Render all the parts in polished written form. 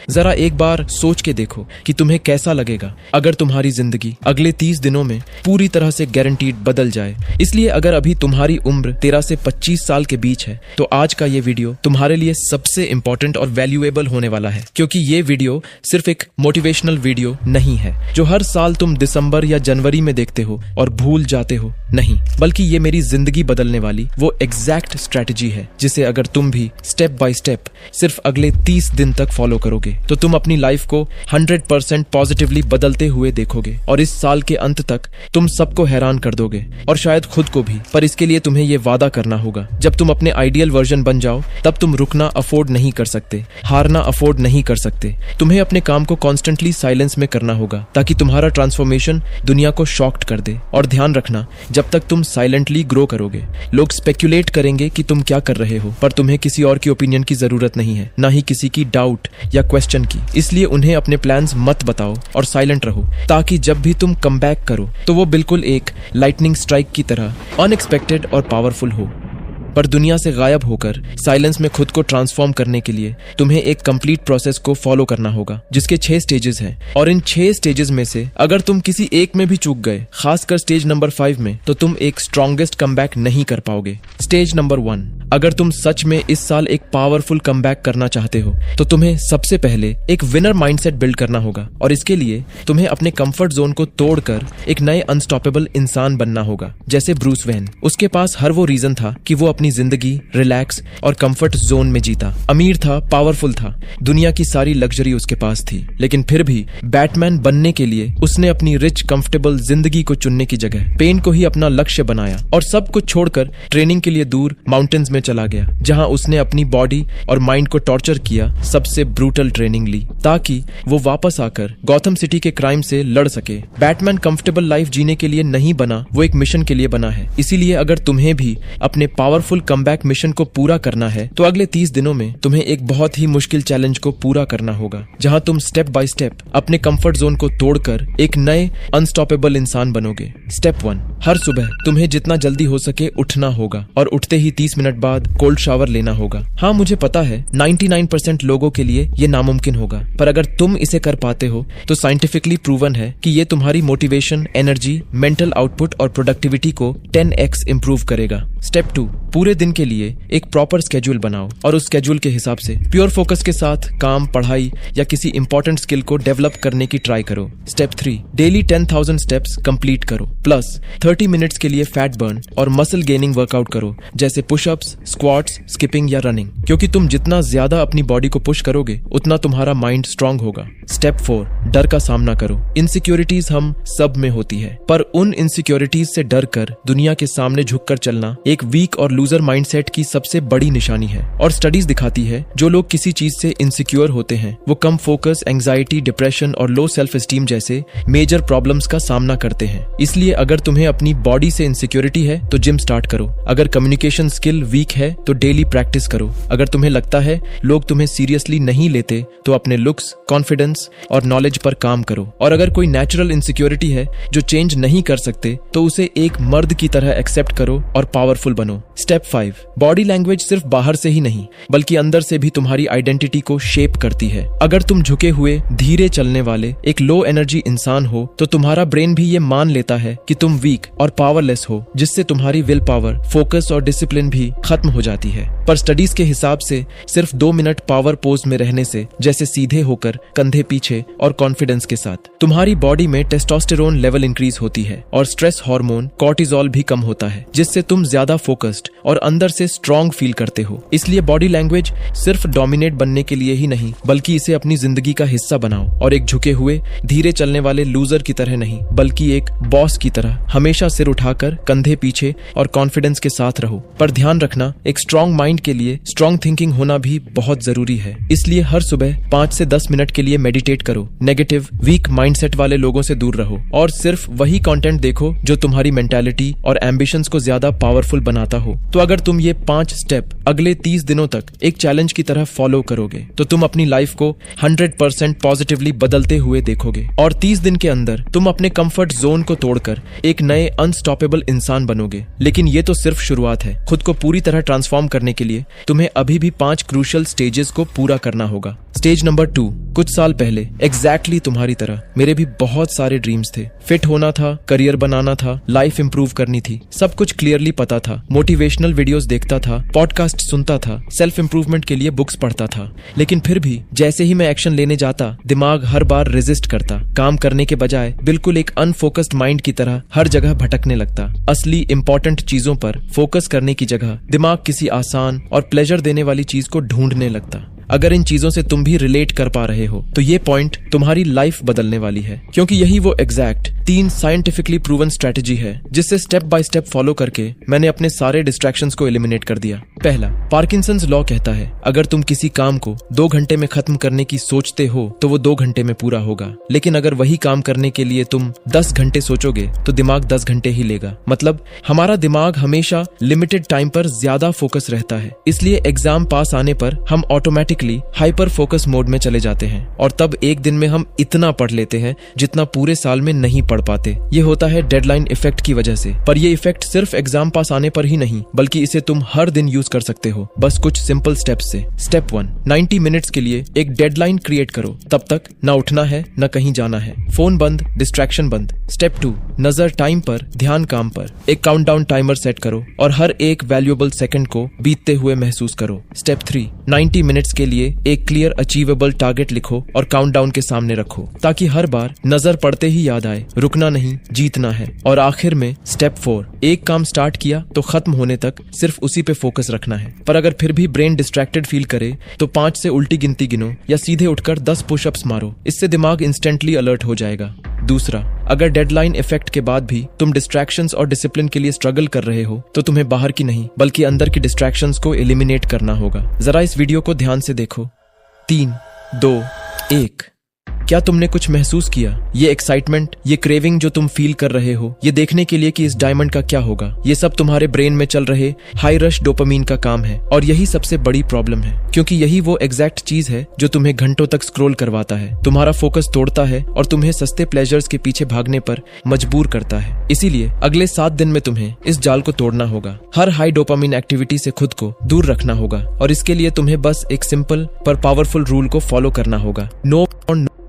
जरा एक बार सोच के देखो कि तुम्हें कैसा लगेगा अगर तुम्हारी जिंदगी अगले 30 दिनों में पूरी तरह से गारंटीड बदल जाए। इसलिए अगर अभी तुम्हारी उम्र 13 से 25 साल के बीच है तो आज का ये वीडियो तुम्हारे लिए सबसे इंपॉर्टेंट और वैल्यूएबल होने वाला है, क्योंकि ये वीडियो सिर्फ एक मोटिवेशनल वीडियो नहीं है जो हर साल तुम दिसंबर या जनवरी में देखते हो और भूल जाते हो। नहीं, बल्कि ये मेरी जिंदगी बदलने वाली वो एग्जैक्ट स्ट्रेटजी है जिसे अगर तुम भी स्टेप बाय स्टेप सिर्फ अगले 30 दिन तक फॉलो करोगे तो तुम अपनी लाइफ को 100% पॉजिटिवली बदलते हुए देखोगे और इस साल के अंत तक तुम सबको हैरान कर दोगे और शायद खुद को भी। पर इसके लिए तुम्हें ये वादा करना होगा, जब तुम अपने आइडियल वर्जन बन जाओ तब तुम रुकना अफोर्ड नहीं कर सकते, हारना अफोर्ड नहीं कर सकते। तुम्हें अपने काम को कॉन्स्टेंटली साइलेंस में करना होगा ताकि तुम्हारा ट्रांसफॉर्मेशन दुनिया को शॉक्ड कर दे। और ध्यान रखना, जब तक तुम साइलेंटली ग्रो करोगे लोग स्पेक्यूलेट करेंगे कि तुम क्या कर रहे हो, पर तुम्हें किसी और की ओपिनियन की जरूरत नहीं है, ना ही किसी की डाउट या क्वेश्चन की। इसलिए उन्हें अपने प्लान्स मत बताओ और साइलेंट रहो, ताकि जब भी तुम कम बैक करो तो वो बिल्कुल एक लाइटनिंग स्ट्राइक की तरह अनएक्सपेक्टेड और पावरफुल हो। पर दुनिया से गायब होकर साइलेंस में खुद को ट्रांसफॉर्म करने के लिए तुम्हें एक कंप्लीट प्रोसेस को फॉलो करना होगा जिसके 6 स्टेजेस हैं। और इन 6 स्टेजेस में से अगर तुम किसी एक में भी चूक गए, खासकर स्टेज नंबर 5 में, तो तुम एक स्ट्रॉन्गेस्ट कमबैक नहीं कर पाओगे। स्टेज नंबर 1, अगर तुम सच में इस साल एक पावरफुल कमबैक करना चाहते हो तो तुम्हें सबसे पहले एक विनर माइंडसेट बिल्ड करना होगा। और इसके लिए तुम्हें अपने कंफर्ट जोन को तोड़कर एक नए अनस्टॉपेबल इंसान बनना होगा, जैसे ब्रूस वेन। उसके पास हर वो रीजन था कि वो अपनी जिंदगी रिलैक्स और कंफर्ट जोन में जीता। अमीर था, पावरफुल था, दुनिया की सारी लग्जरी उसके पास थी, लेकिन फिर भी बैटमैन बनने के लिए उसने अपनी रिच कंफर्टेबल जिंदगी को चुनने की जगह पेन को ही अपना लक्ष्य बनाया और सब कुछ छोड़कर ट्रेनिंग के लिए दूर माउंटेन्स में चला गया, जहां उसने अपनी बॉडी और माइंड को टॉर्चर किया, सबसे ब्रूटल ट्रेनिंग ली ताकि वो वापस आकर गॉथम सिटी के क्राइम से लड़ सके। बैटमैन कंफर्टेबल लाइफ जीने के लिए नहीं बना, वो एक मिशन के लिए बना है। इसीलिए अगर तुम्हें भी अपने पावरफुल कमबैक मिशन को पूरा करना है तो अगले 30 दिनों में तुम्हें एक बहुत ही मुश्किल चैलेंज को पूरा करना होगा, जहां तुम स्टेप बाय स्टेप अपने कंफर्ट जोन को तोड़कर एक नए अनस्टॉपेबल इंसान बनोगे। स्टेप 1, हर सुबह तुम्हें जितना जल्दी हो सके उठना होगा और उठते ही 30 मिनट बाद कोल्ड शावर लेना होगा। हाँ, मुझे पता है 99% लोगों के लिए ये नामुमकिन होगा, पर अगर तुम इसे कर पाते हो तो साइंटिफिकली प्रूवन है कि ये तुम्हारी मोटिवेशन, एनर्जी, मेंटल आउटपुट और प्रोडक्टिविटी को 10x इंप्रूव करेगा। स्टेप 2, पूरे दिन के लिए एक प्रॉपर स्केड्यूल बनाओ और उस स्केड्यूल के हिसाब से प्योर फोकस के साथ काम, पढ़ाई या किसी इंपॉर्टेंट स्किल को डेवलप करने की ट्राई करो। स्टेप 3, डेली 10,000 स्टेप्स कंप्लीट करो, प्लस 30 मिनट्स के लिए फैट बर्न और मसल गेनिंग वर्कआउट करो, जैसे पुशअप्स, स्क्वाट्स, स्किपिंग या रनिंग, क्योंकि तुम जितना ज्यादा अपनी बॉडी को पुश करोगे उतना तुम्हारा माइंड स्ट्रांग होगा। स्टेप 4, डर का सामना करो। इनसिक्योरिटीज हम सब में होती है, पर उन इनसिक्योरिटीज से डर कर दुनिया के सामने झुककर चलना एक वीक और लूजर माइंडसेट की सबसे बड़ी निशानी है। और स्टडीज दिखाती है जो लोग किसी चीज से इनसिक्योर होते हैं वो कम फोकस, एंजाइटी, डिप्रेशन और लो सेल्फ एस्टीम जैसे मेजर प्रॉब्लम्स का सामना करते हैं। इसलिए अगर तुम्हें अपनी बॉडी से इनसिक्योरिटी है तो जिम स्टार्ट करो। अगर कम्युनिकेशन स्किल वीक है तो डेली प्रैक्टिस करो। अगर तुम्हें लगता है लोग तुम्हें सीरियसली नहीं लेते तो अपने लुक्स, कॉन्फिडेंस और नॉलेज पर काम करो। और अगर कोई नेचुरल इनसिक्योरिटी है जो चेंज नहीं कर सकते तो उसे एक मर्द की तरह एक्सेप्ट करो और पावरफुल बनो। स्टेप 5, बॉडी लैंग्वेज सिर्फ बाहर से ही नहीं बल्कि अंदर से भी तुम्हारी आइडेंटिटी को शेप करती है। अगर तुम झुके हुए, धीरे चलने वाले एक लो एनर्जी इंसान हो तो तुम्हारा ब्रेन भी ये मान लेता है कि तुम वीक और पावरलेस हो, जिससे तुम्हारी विल पावर, फोकस और डिसिप्लिन भी खत्म हो जाती है। पर स्टडीज के हिसाब से सिर्फ 2 मिनट पावर पोज में रहने से, जैसे सीधे होकर, कंधे पीछे और कॉन्फिडेंस के साथ, तुम्हारी बॉडी में टेस्टोस्टेरोन लेवल इंक्रीज होती है और स्ट्रेस हार्मोन कॉर्टिजोल भी कम होता है, जिससे तुम ज्यादा फोकस्ड और अंदर से स्ट्रांग फील करते हो। इसलिए बॉडी लैंग्वेज सिर्फ डोमिनेट बनने के लिए ही नहीं बल्कि इसे अपनी जिंदगी का हिस्सा बनाओ और एक झुके हुए, धीरे चलने वाले लूजर की तरह नहीं बल्कि एक बॉस की तरह हमेशा सिर उठाकर, कंधे पीछे और कॉन्फिडेंस के साथ रहो। पर ध्यान रखना, एक स्ट्रांग माइंड के लिए स्ट्रांग थिंकिंग होना भी बहुत जरूरी है। इसलिए हर सुबह 5 से 10 मिनट के लिए मेडिटेट करो, नेगेटिव, वीक माइंडसेट वाले लोगों से दूर रहो और सिर्फ वही कंटेंट देखो जो तुम्हारी मेंटालिटी और एम्बिशंस को ज्यादा पावरफुल बनाता हो। तो तो अगर तुम ये 5 स्टेप अगले 30 दिनों तक एक चैलेंज की तरह फॉलो करोगे तो तुम अपनी लाइफ को 100% पॉजिटिवली बदलते हुए देखोगे और 30 दिन के अंदर तुम अपने कंफर्ट जोन को तोड़कर एक नए अनस्टॉपेबल इंसान बनोगे। लेकिन ये तो सिर्फ शुरुआत है। खुद को पूरी तरह ट्रांसफॉर्म करने के लिए तुम्हें अभी भी 5 क्रूशियल स्टेजेस को पूरा करना होगा। Stage number 2। कुछ साल पहले एग्जैक्टली तुम्हारी तरह मेरे भी बहुत सारे ड्रीम्स थे। फिट होना था, करियर बनाना था, लाइफ इंप्रूव करनी थी, सब कुछ क्लियरली पता था। मोटिवेशनल वीडियोस देखता था, पॉडकास्ट सुनता था, सेल्फ इंप्रूवमेंट के लिए बुक्स पढ़ता था। लेकिन फिर भी जैसे ही मैं एक्शन लेने जाता, दिमाग हर बार रेजिस्ट करता। काम करने के बजाय बिल्कुल एक अनफोकस्ड माइंड की तरह हर जगह भटकने लगता। असली इंपॉर्टेंट चीजों पर फोकस करने की जगह दिमाग किसी आसान और प्लेजर देने वाली चीज को ढूंढने लगता। अगर इन चीजों से तुम भी रिलेट कर पा रहे हो तो ये पॉइंट तुम्हारी लाइफ बदलने वाली है, क्योंकि यही वो एग्जैक्ट 3 साइंटिफिकली प्रूवन स्ट्रेटेजी है जिससे स्टेप बाय स्टेप फॉलो करके मैंने अपने सारे डिस्ट्रैक्शंस को एलिमिनेट कर दिया। पहला, पार्किंसंस लॉ कहता है अगर तुम किसी काम को 2 घंटे में खत्म करने की सोचते हो तो वो 2 घंटे में पूरा होगा। लेकिन अगर वही काम करने के लिए तुम 10 घंटे सोचोगे तो दिमाग 10 घंटे ही लेगा। मतलब हमारा दिमाग हमेशा लिमिटेड टाइम पर ज्यादा फोकस रहता है। इसलिए एग्जाम पास आने पर हम ऑटोमेटिक हाइपर फोकस मोड में चले जाते हैं और तब एक दिन में हम इतना पढ़ लेते हैं जितना पूरे साल में नहीं पढ़ पाते। ये होता है डेडलाइन इफेक्ट की वजह से। पर ये इफेक्ट सिर्फ एग्जाम पास आने पर ही नहीं, बल्कि इसे तुम हर दिन यूज कर सकते हो, बस कुछ सिंपल स्टेप्स से। स्टेप 1, 90 मिनट्स के लिए एक डेडलाइन क्रिएट करो। तब तक न उठना है न कहीं जाना है, फोन बंद, डिस्ट्रैक्शन बंद। स्टेप 2, नजर टाइम पर, ध्यान काम पर। एक काउंटडाउन टाइमर सेट करो और हर एक वैल्यूएबल सेकंड को बीतते हुए महसूस करो। स्टेप 3, 90 मिनट्स के लिए एक क्लियर अचीवेबल टारगेट लिखो और काउंटडाउन के सामने रखो ताकि हर बार नजर पड़ते ही याद आए रुकना नहीं, जीतना है। और आखिर में स्टेप 4, एक काम स्टार्ट किया तो खत्म होने तक सिर्फ उसी पे फोकस रखना है। पर अगर फिर भी ब्रेन डिस्ट्रैक्टेड फील करे तो 5 से उल्टी गिनती गिनो या सीधे उठकर 10 पुशअप्स मारो। इससे दिमाग इंस्टेंटली अलर्ट हो जाएगा। दूसरा, अगर डेडलाइन इफेक्ट के बाद भी तुम डिस्ट्रैक्शंस और डिसिप्लिन के लिए स्ट्रगल कर रहे हो तो तुम्हें बाहर की नहीं बल्कि अंदर की डिस्ट्रैक्शंस को एलिमिनेट करना होगा। जरा इस वीडियो को ध्यान से देखो। 3, 2, 1। क्या तुमने कुछ महसूस किया? ये एक्साइटमेंट, ये क्रेविंग जो तुम फील कर रहे हो, ये देखने के लिए कि इस डायमंड का क्या होगा, ये सब तुम्हारे ब्रेन में चल रहे हाई रश डोपामीन का काम है। और यही सबसे बड़ी प्रॉब्लम है, क्योंकि यही वो एग्जैक्ट चीज है जो तुम्हें घंटों तक स्क्रॉल करवाता है, तुम्हारा फोकस तोड़ता है और तुम्हें सस्ते प्लेजर्स के पीछे भागने पर मजबूर करता है। इसीलिए अगले 7 दिन में तुम्हें इस जाल को तोड़ना होगा। हर हाई डोपामीन एक्टिविटी से खुद को दूर रखना होगा और इसके लिए तुम्हें बस एक सिंपल पर पावरफुल रूल को फॉलो करना होगा। No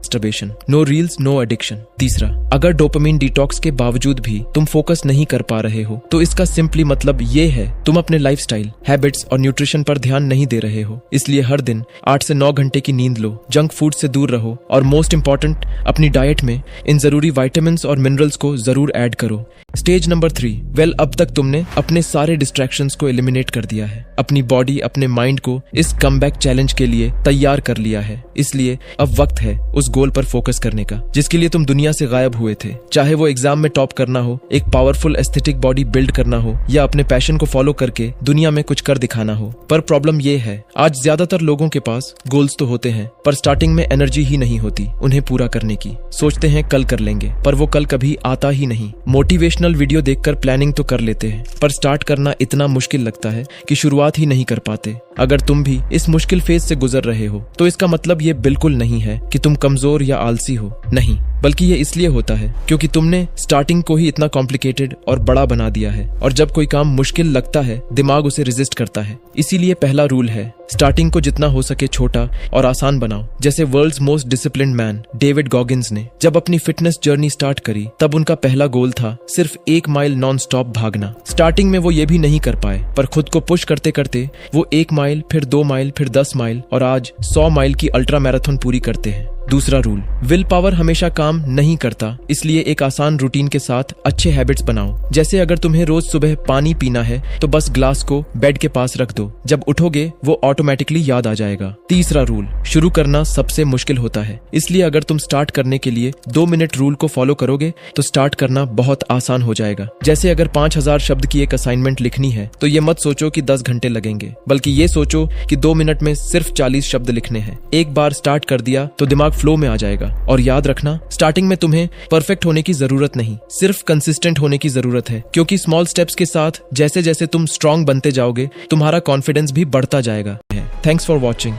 masturbation, no reels, no addiction. तीसरा, अगर डोपामीन डिटॉक्स के बावजूद भी तुम फोकस नहीं कर पा रहे हो तो इसका सिंपली मतलब ये है तुम अपने लाइफस्टाइल, हैबिट्स और न्यूट्रिशन पर ध्यान नहीं दे रहे हो। इसलिए हर दिन 8 से 9 घंटे की नींद लो, जंक फूड से दूर रहो और मोस्ट इंपॉर्टेंट, अपनी डाइट में इन जरूरी विटामिन्स और मिनरल्स को जरूर ऐड करो। स्टेज नंबर 3, वेल अब तक तुमने अपने सारे डिस्ट्रैक्शंस को एलिमिनेट कर दिया है। अपनी बॉडी, अपने माइंड को इस कमबैक चैलेंज के लिए तैयार कर लिया है। इसलिए अब वक्त है उस गोल पर फोकस करने का जिसके लिए तुम दुनिया से गायब हुए थे। चाहे वो एग्जाम में टॉप करना हो, एक पावरफुल एस्थेटिक बॉडी बिल्ड करना हो या अपने पैशन को फॉलो करके दुनिया में कुछ कर दिखाना हो। पर प्रॉब्लम ये है, आज ज्यादातर लोगों के पास गोल्स तो होते हैं पर स्टार्टिंग में एनर्जी ही नहीं होती उन्हें पूरा करने की। सोचते हैं कल कर लेंगे, पर वो कल कभी आता ही नहीं। मोटिवेशनल वीडियो देखकर प्लानिंग तो कर लेते हैं, पर स्टार्ट करना इतना मुश्किल लगता है कि शुरुआत ही नहीं कर पाते। अगर तुम भी इस मुश्किल फेज से गुजर रहे हो तो इसका मतलब ये बिल्कुल नहीं है कि तुम कमजोर या आलसी हो, नहीं, बल्कि ये इसलिए होता है क्योंकि तुमने स्टार्टिंग को ही इतना कॉम्प्लिकेटेड और बड़ा बना दिया है। और जब कोई काम मुश्किल लगता है दिमाग उसे रेजिस्ट करता है। इसीलिए पहला रूल है, स्टार्टिंग को जितना हो सके छोटा और आसान बनाओ। जैसे world's most disciplined man David Goggins ने जब अपनी फिटनेस जर्नी स्टार्ट करी तब उनका पहला गोल था सिर्फ 1 माइल नॉन स्टॉप भागना। स्टार्टिंग में वो ये भी नहीं कर पाए, पर खुद को पुश करते करते वो 1 माइल, फिर 2 माइल, फिर 10 माइल और आज 100 माइल की अल्ट्रा मैराथन पूरी करते हैं। दूसरा रूल, विल पावर हमेशा काम नहीं करता, इसलिए एक आसान रूटीन के साथ अच्छे हैबिट्स बनाओ। जैसे अगर तुम्हें रोज सुबह पानी पीना है तो बस ग्लास को बेड के पास रख दो, जब उठोगे वो ऑटोमेटिकली याद आ जाएगा। तीसरा रूल, शुरू करना सबसे मुश्किल होता है, इसलिए अगर तुम स्टार्ट करने के लिए 2 मिनट रूल को फॉलो करोगे तो स्टार्ट करना बहुत आसान हो जाएगा। जैसे अगर 5000 शब्द की एक असाइनमेंट लिखनी है तो ये मत सोचो कि 10 घंटे लगेंगे, बल्कि ये सोचो कि 2 मिनट में सिर्फ 40 शब्द लिखने हैं। एक बार स्टार्ट कर दिया तो दिमाग फ्लो में आ जाएगा। और याद रखना, स्टार्टिंग में तुम्हें परफेक्ट होने की जरूरत नहीं, सिर्फ कंसिस्टेंट होने की जरूरत है, क्योंकि स्मॉल स्टेप्स के साथ जैसे जैसे तुम स्ट्रांग बनते जाओगे, तुम्हारा कॉन्फिडेंस भी बढ़ता जाएगा। Thanks for watching.